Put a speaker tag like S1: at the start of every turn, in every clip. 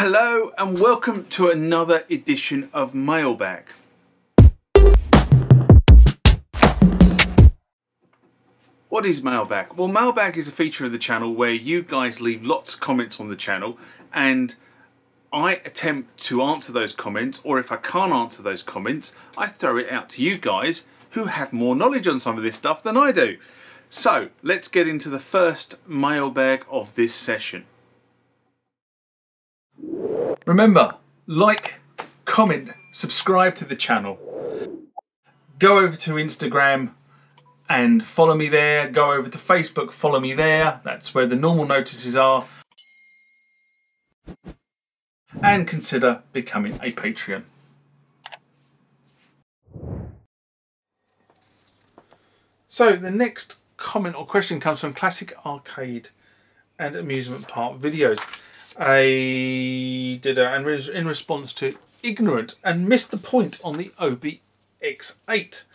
S1: Hello and welcome to another edition of Mailbag. What is Mailbag? Well, Mailbag is a feature of the channel where you guys leave lots of comments on the channel and I attempt to answer those comments, or if I can't answer those comments, I throw it out to you guys who have more knowledge on some of this stuff than I do. So let's get into the first mailbag of this session. Remember, like, comment, subscribe to the channel. Go over to Instagram and follow me there. Go over to Facebook, follow me there. That's where the normal notices are. And consider becoming a Patreon. So the next comment or question comes from Classic Arcade and Amusement Park Videos. And in response to ignorant and missed the point on the OB-X8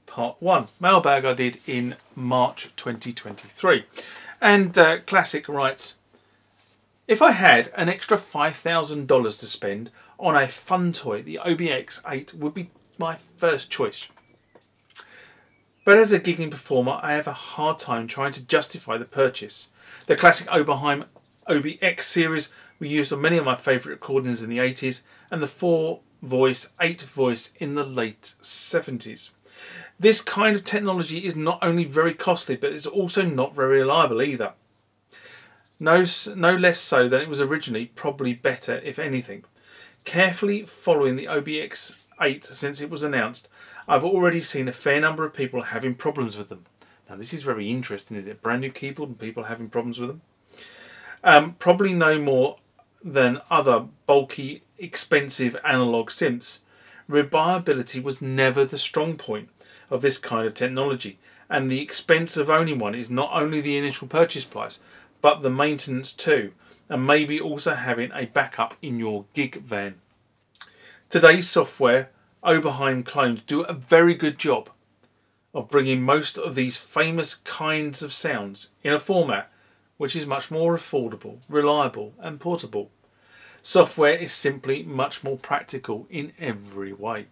S1: Part 1 mailbag I did in March 2023. And Classic writes, if I had an extra $5,000 to spend on a fun toy, the OB-X8 would be my first choice. But as a gigging performer, I have a hard time trying to justify the purchase. The classic Oberheim OB-X series were used on many of my favourite recordings in the 80s and the 4-voice, 8-voice in the late 70s. This kind of technology is not only very costly, but it's also not very reliable either. No less so than it was originally, probably better if anything. Carefully following the OB-X8 since it was announced, I've already seen a fair number of people having problems with them. Now this is very interesting, isn't it? Brand new keyboard and people having problems with them. Probably no more than other bulky, expensive analog synths. Reliability was never the strong point of this kind of technology, and the expense of owning one is not only the initial purchase price, but the maintenance too, and maybe also having a backup in your gig van. Today's software, Oberheim clones, do a very good job of bringing most of these famous kinds of sounds in a format which is much more affordable, reliable and portable. Software is simply much more practical in every way.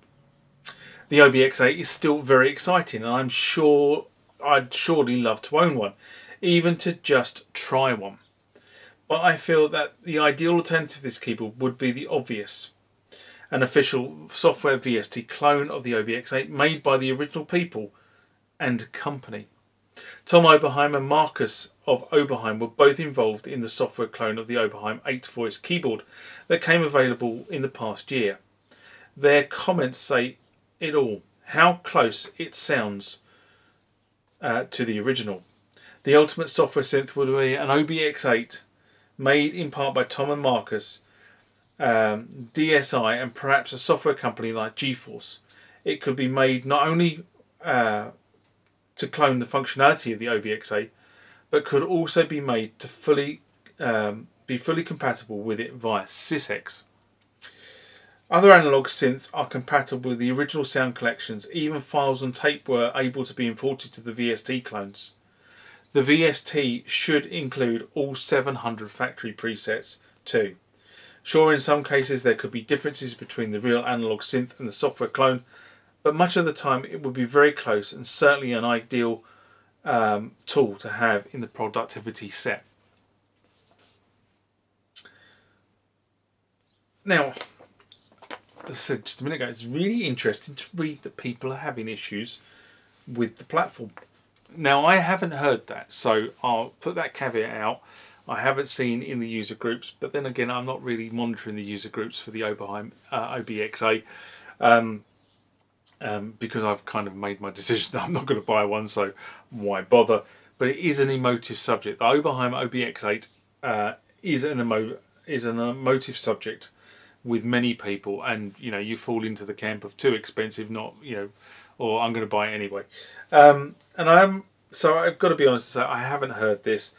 S1: The OB-X8 is still very exciting, and I'm sure I'd surely love to own one, even to just try one. But I feel that the ideal alternative to this keyboard would be the obvious. An official software VST clone of the OB-X8 made by the original people and company. Tom Oberheim and Marcus of Oberheim were both involved in the software clone of the Oberheim 8-voice keyboard that came available in the past year. Their comments say it all, how close it sounds to the original. The ultimate software synth would be an OB-X8 made in part by Tom and Marcus, DSI, and perhaps a software company like GeForce. It could be made not only to clone the functionality of the OB-X8, but could also be made to be fully compatible with it via SysX. Other analog synths are compatible with the original sound collections. Even files on tape were able to be imported to the VST clones. The VST should include all 700 factory presets too. Sure, in some cases there could be differences between the real analog synth and the software clone, but much of the time it would be very close and certainly an ideal tool to have in the productivity set. Now, as I said just a minute ago, it's really interesting to read that people are having issues with the platform. Now, I haven't heard that, so I'll put that caveat out. I haven't seen in the user groups, but then again, I'm not really monitoring the user groups for the Oberheim OB-X8 because I've kind of made my decision that I'm not going to buy one, so why bother? But it is an emotive subject. The Oberheim OB-X8 is an emotive subject with many people, and you know, you fall into the camp of too expensive, not, you know, or I'm going to buy it anyway. So I've got to be honest and say I haven't heard this,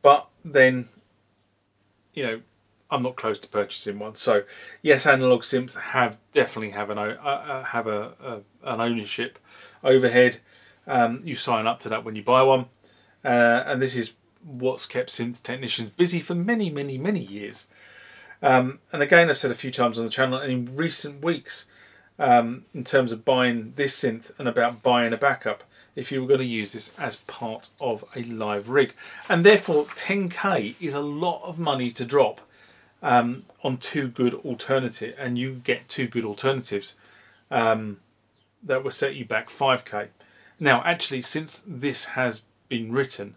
S1: but then, you know, I'm not close to purchasing one. So yes, analog synths definitely have an ownership overhead. You sign up to that when you buy one, and this is what's kept synth technicians busy for many years. And again, I've said a few times on the channel and in recent weeks, in terms of buying this synth and about buying a backup, if you were going to use this as part of a live rig. And therefore 10k is a lot of money to drop on two good alternatives, and you get two good alternatives that will set you back 5k. Now actually, since this has been written,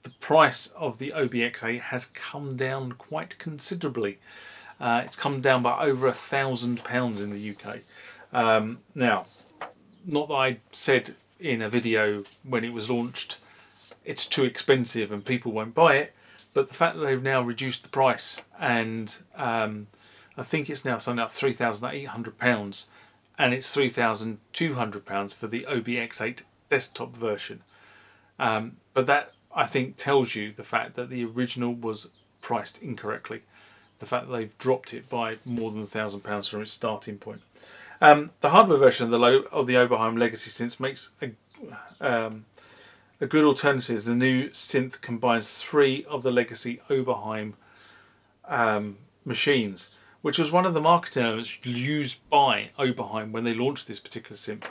S1: the price of the OB-X8 has come down quite considerably. It's come down by over £1,000 in the UK. Now, not that I said in a video when it was launched it's too expensive and people won't buy it, but the fact that they've now reduced the price, and I think it's now something like £3,800 and it's £3,200 for the OB-X8 desktop version. But that, I think, tells you the fact that the original was priced incorrectly. The fact that they've dropped it by more than £1,000 from its starting point. The hardware version of the Oberheim Legacy Synth makes a good alternative. The new synth combines 3 of the legacy Oberheim machines, which was one of the marketing elements used by Oberheim when they launched this particular synth.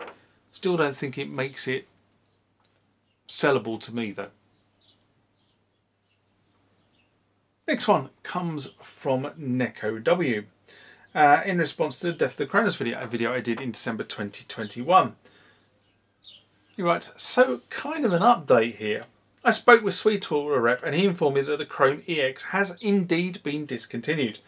S1: Still don't think it makes it sellable to me though. Next one comes from Neko W. In response to the Death of the Kronos video, a video I did in December 2021. He writes, so kind of an update here. I spoke with Sweetwater rep and he informed me that the Krome EX has indeed been discontinued.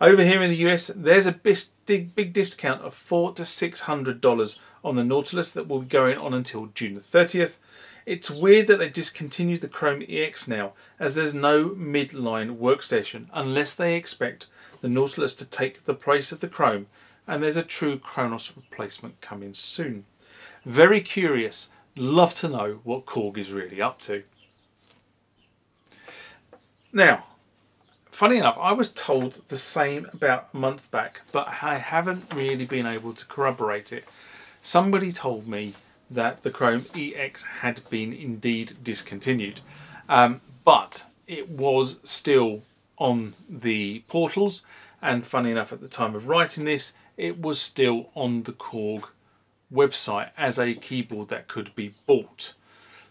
S1: Over here in the US, there's a big discount of $400 to $600 on the Nautilus that will be going on until June the 30th. It's weird that they discontinued the Krome EX now, as there's no midline workstation, unless they expect the Nautilus to take the place of the Krome, and there's a true Kronos replacement coming soon. Very curious, love to know what Korg is really up to. Now, funny enough, I was told the same about a month back, but I haven't really been able to corroborate it. Somebody told me that the Krome EX had been indeed discontinued, but it was still on the portals, and funny enough, at the time of writing this, it was still on the Korg website as a keyboard that could be bought.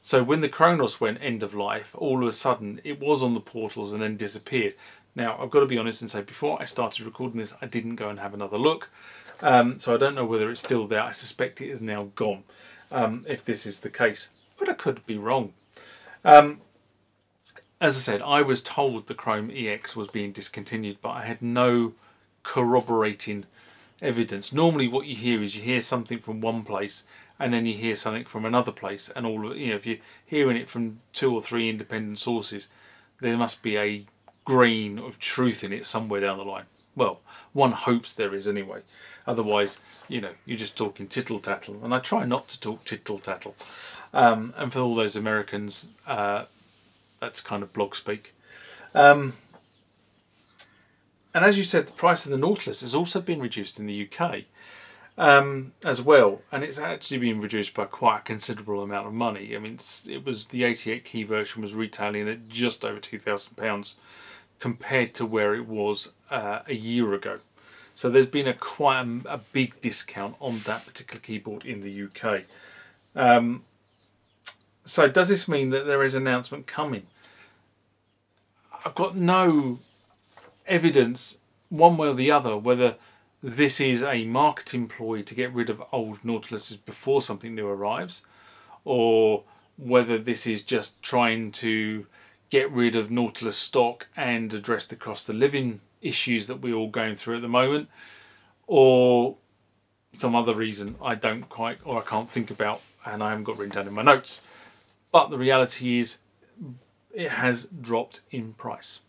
S1: So when the Kronos went end of life, all of a sudden it was on the portals and then disappeared. Now I've got to be honest and say, before I started recording this, I didn't go and have another look, so I don't know whether it's still there. I suspect it is now gone, if this is the case, but I could be wrong. As I said, I was told the Krome EX was being discontinued, but I had no corroborating evidence. Normally what you hear is you hear something from one place and then you hear something from another place, and all of, you know, if you're hearing it from 2 or 3 independent sources, there must be a grain of truth in it somewhere down the line. Well, one hopes there is anyway. Otherwise, you know, you're just talking tittle tattle, and I try not to talk tittle tattle. And for all those Americans, that's kind of blog speak. And as you said, the price of the Nautilus has also been reduced in the UK as well, and it's actually been reduced by quite a considerable amount of money. I mean, it was the 88 key version was retailing at just over £2,000 compared to where it was a year ago. So there's been quite a big discount on that particular keyboard in the UK. So does this mean that there is an announcement coming? I've got no evidence one way or the other whether this is a marketing ploy to get rid of old Nautiluses before something new arrives, or whether this is just trying to get rid of Nautilus stock and address the cost of living issues that we're all going through at the moment, or some other reason I don't quite, or I can't think about, and I haven't got written down in my notes. But the reality is it has dropped in price.